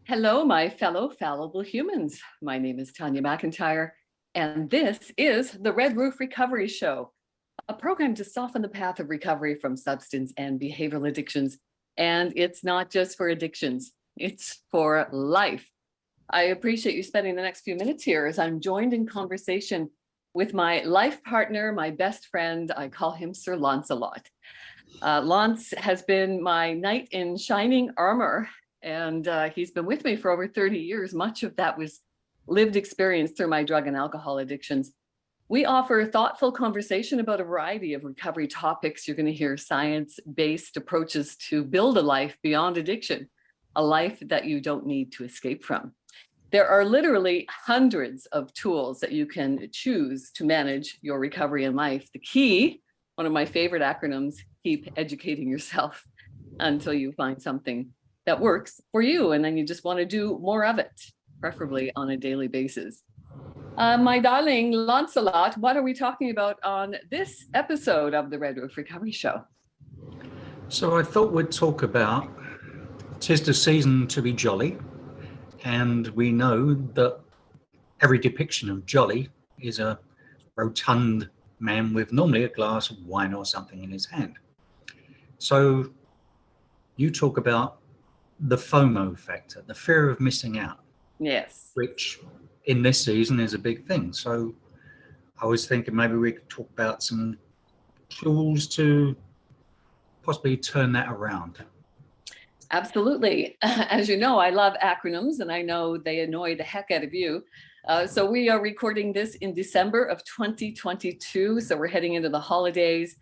Hello, my fellow fallible humans. My name is Tanya McIntyre, and this is the Red Roof Recovery Show, a program to soften the path of recovery from substance and behavioral addictions. And it's not just for addictions, it's for life. I appreciate you spending the next few minutes here as I'm joined in conversation with my life partner, my best friend. I call him Sir Lancelot. Lance has been my knight in shining armor, and he's been with me for over 30 years. Much of that was lived experience through my drug and alcohol addictions. We offer thoughtful conversation about a variety of recovery topics. You're going to hear science-based approaches to build a life beyond addiction, a life that you don't need to escape from. There are literally hundreds of tools that you can choose to manage your recovery in life. The key, one of my favorite acronyms, keep educating yourself until you find something that works for you, and then you just want to do more of it, preferably on a daily basis. My darling Lancelot, what are we talking about on this episode of the Red Roof Recovery Show? So I thought we'd talk about 'tis the season to be jolly, and we know that every depiction of jolly is a rotund man with normally a glass of wine or something in his hand. So you talk about the FOMO factor, the fear of missing out. Yes. Which in this season is a big thing. So I was thinking maybe we could talk about some tools to possibly turn that around. Absolutely. As you know, I love acronyms, and I know they annoy the heck out of you. So we are recording this in December of 2022. So we're heading into the holidays.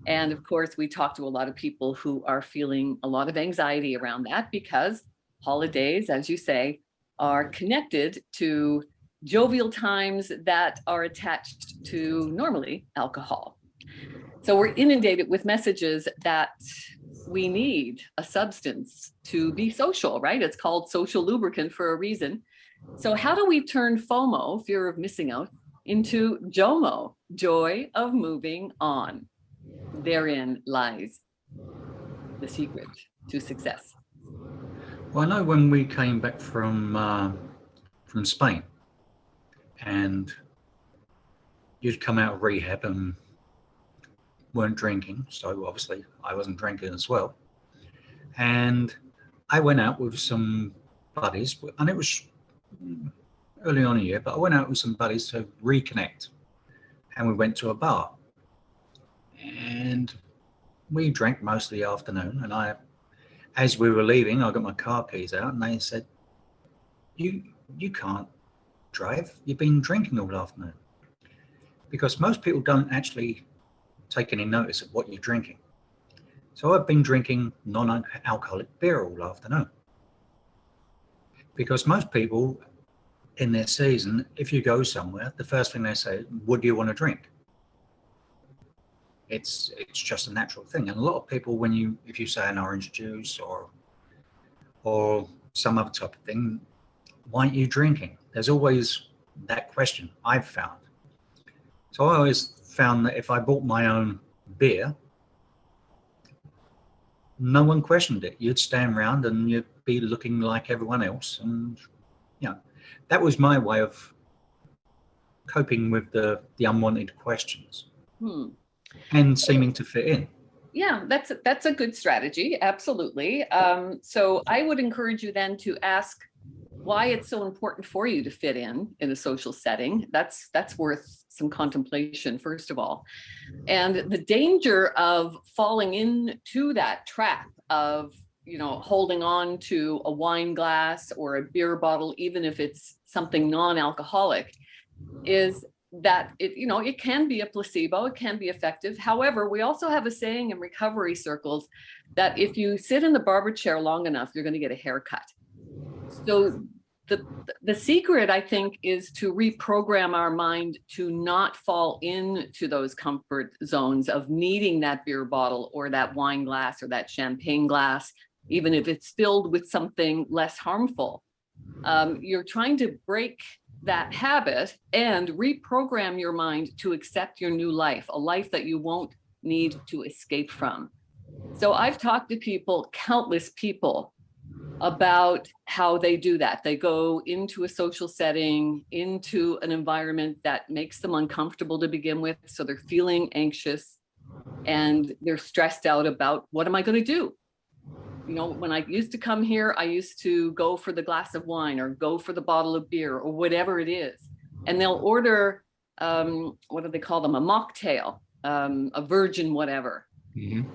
And of course, we talk to a lot of people who are feeling a lot of anxiety around that, because holidays, as you say, are connected to jovial times that are attached to normally alcohol. So we're inundated with messages that we need a substance to be social, right? It's called social lubricant for a reason. So how do we turn FOMO, fear of missing out, into JOMO, joy of moving on? Therein lies the secret to success. Well, I know when we came back from Spain, and you'd come out of rehab and weren't drinking, so obviously I wasn't drinking as well. And I went out with some buddies, and it was early on in the year, but I went out with some buddies to reconnect, and we went to a bar. And we drank most of the afternoon, and as we were leaving, I got my car keys out, and they said, you can't drive, you've been drinking all afternoon. Because most people don't actually take any notice of what you're drinking. So I've been drinking non-alcoholic beer all afternoon. Because most people in their season, if you go somewhere, the first thing they say, what do you want to drink? It's just a natural thing. And a lot of people, if you say an orange juice or some other type of thing, why aren't you drinking? There's always that question, I've found. So I always found that if I bought my own beer, no one questioned it. You'd stand around and you'd be looking like everyone else. And that was my way of coping with the unwanted questions. And seeming to fit in. Yeah, that's a good strategy. Absolutely. So I would encourage you then to ask why it's so important for you to fit in a social setting. That's worth some contemplation, first of all. And the danger of falling into that trap of, holding on to a wine glass or a beer bottle, even if it's something non-alcoholic, is that it can be a placebo, it can be effective. However, we also have a saying in recovery circles that if you sit in the barber chair long enough, you're going to get a haircut. So the secret, I think, is to reprogram our mind to not fall into those comfort zones of needing that beer bottle or that wine glass or that champagne glass, even if it's filled with something less harmful. You're trying to break that habit and reprogram your mind to accept your new life, a life that you won't need to escape from. So I've talked to people, countless people, about how they do that. They go into a social setting, into an environment that makes them uncomfortable to begin with. So they're feeling anxious and they're stressed out about, what am I going to do? You know, when I used to come here, I used to go for the glass of wine or go for the bottle of beer or whatever it is. And they'll order, what do they call them? A mocktail, a virgin, whatever. Mm-hmm.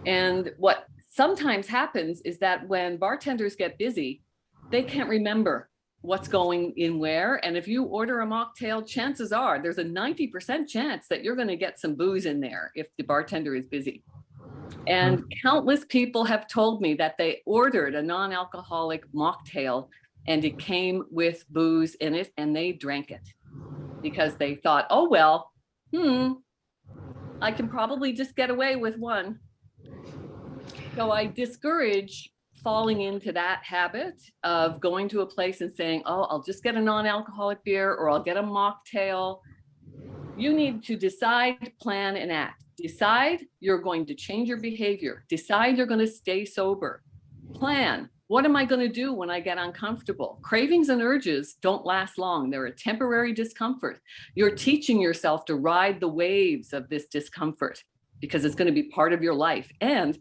And what sometimes happens is that when bartenders get busy, they can't remember what's going in where. And if you order a mocktail, chances are there's a 90% chance that you're going to get some booze in there if the bartender is busy. And countless people have told me that they ordered a non-alcoholic mocktail and it came with booze in it and they drank it because they thought, oh, well, I can probably just get away with one. So I discourage falling into that habit of going to a place and saying, oh, I'll just get a non-alcoholic beer or I'll get a mocktail. You need to decide, plan, and act. Decide you're going to change your behavior. Decide you're going to stay sober. Plan. What am I going to do when I get uncomfortable? Cravings and urges don't last long. They're a temporary discomfort. You're teaching yourself to ride the waves of this discomfort because it's going to be part of your life. And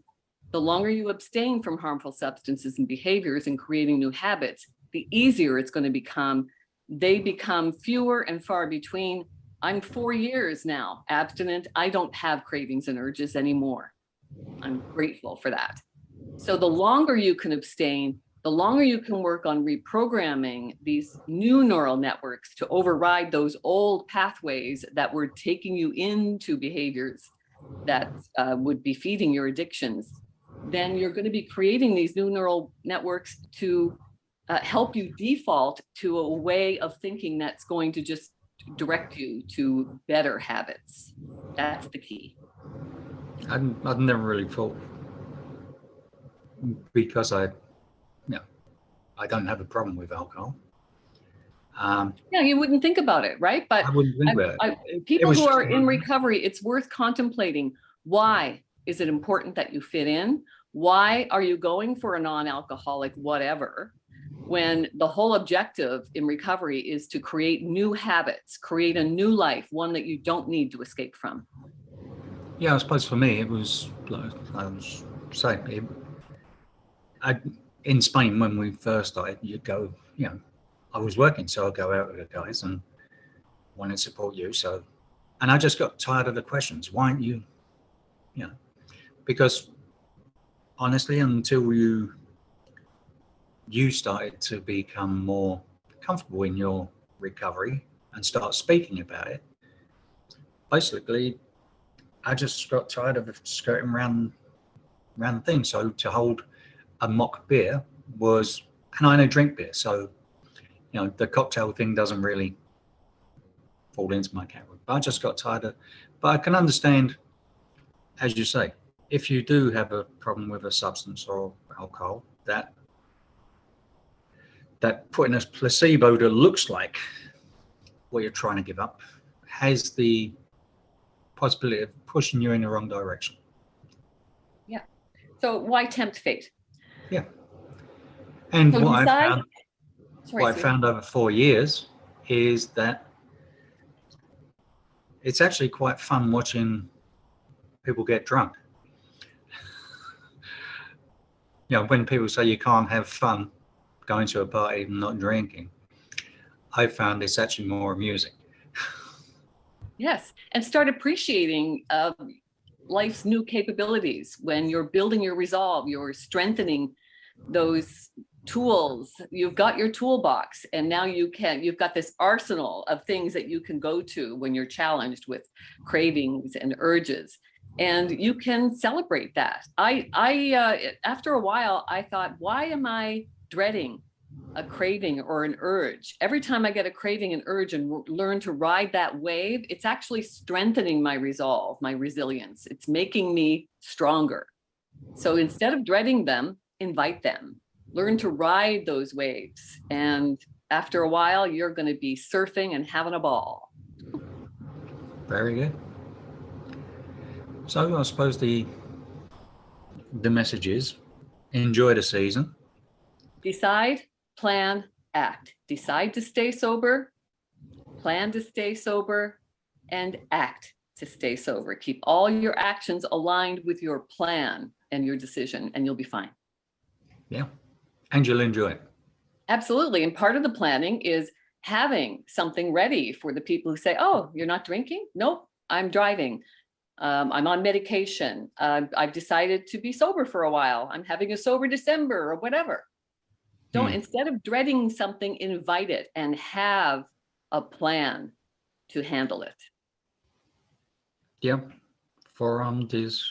the longer you abstain from harmful substances and behaviors and creating new habits, the easier it's going to become. They become fewer and far between. I'm 4 years now abstinent. I don't have cravings and urges anymore. I'm grateful for that. So the longer you can abstain, the longer you can work on reprogramming these new neural networks to override those old pathways that were taking you into behaviors that would be feeding your addictions, then you're going to be creating these new neural networks to help you default to a way of thinking that's going to just direct you to better habits. That's the key. I've never really thought, because I don't have a problem with alcohol. Yeah, you wouldn't think about it, right? But I wouldn't think about it. People who are in recovery, it's worth contemplating. Why is it important that you fit in? Why are you going for a non-alcoholic whatever, when the whole objective in recovery is to create new habits, create a new life, one that you don't need to escape from? Yeah, I suppose for me, it was, like I was saying, in Spain, when we first started, you'd go, I was working, so I'd go out with the guys and wanted to support you. So, and I just got tired of the questions. Why aren't you, because honestly, until you started to become more comfortable in your recovery and start speaking about it, basically, I just got tired of skirting around things. So to hold a mock beer was, and I don't drink beer, so the cocktail thing doesn't really fall into my category. But I just got tired of. But I can understand, as you say, if you do have a problem with a substance or alcohol, that putting a placebo that looks like what you're trying to give up has the possibility of pushing you in the wrong direction. Yeah. So why tempt fate? Yeah. And so what decide, I found over 4 years is that it's actually quite fun watching people get drunk. When people say you can't have fun going to a party and not drinking, I found it's actually more amusing. Yes, and start appreciating life's new capabilities. When you're building your resolve, you're strengthening those tools. You've got your toolbox, and now you've got this arsenal of things that you can go to when you're challenged with cravings and urges, and you can celebrate that. I after a while, I thought, why am I dreading a craving or an urge? Every time I get a craving and urge and learn to ride that wave, it's actually strengthening my resolve, my resilience. It's making me stronger. So instead of dreading them, invite them. Learn to ride those waves. And after a while, you're going to be surfing and having a ball. Very good. So I suppose the message is, enjoy the season, Decide, plan, act. Decide to stay sober, plan to stay sober, and act to stay sober. Keep all your actions aligned with your plan and your decision, and you'll be fine. Yeah. And you'll enjoy it. Absolutely. And part of the planning is having something ready for the people who say, oh, you're not drinking? Nope, I'm driving. I'm on medication. I've decided to be sober for a while. I'm having a sober December or whatever. Don't, instead of dreading something, invite it and have a plan to handle it. Yeah. Forearmed is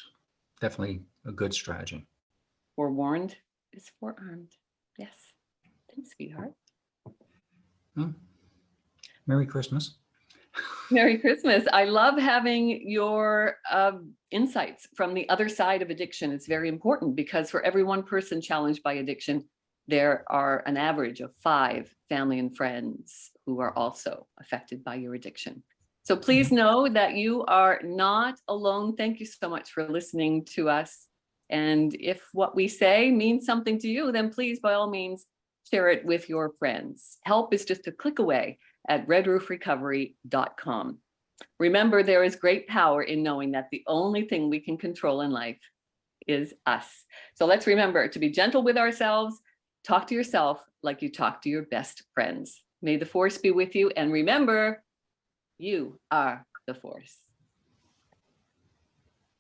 definitely a good strategy. Forewarned is forearmed. Yes. Thanks, sweetheart. Merry Christmas. Merry Christmas. I love having your insights from the other side of addiction. It's very important because for every one person challenged by addiction, there are an average of 5 family and friends who are also affected by your addiction. So please know that you are not alone. Thank you so much for listening to us. And if what we say means something to you, then please, by all means, share it with your friends. Help is just a click away at redroofrecovery.com. Remember, there is great power in knowing that the only thing we can control in life is us. So let's remember to be gentle with ourselves. Talk to yourself like you talk to your best friends. May the force be with you. And remember, you are the force.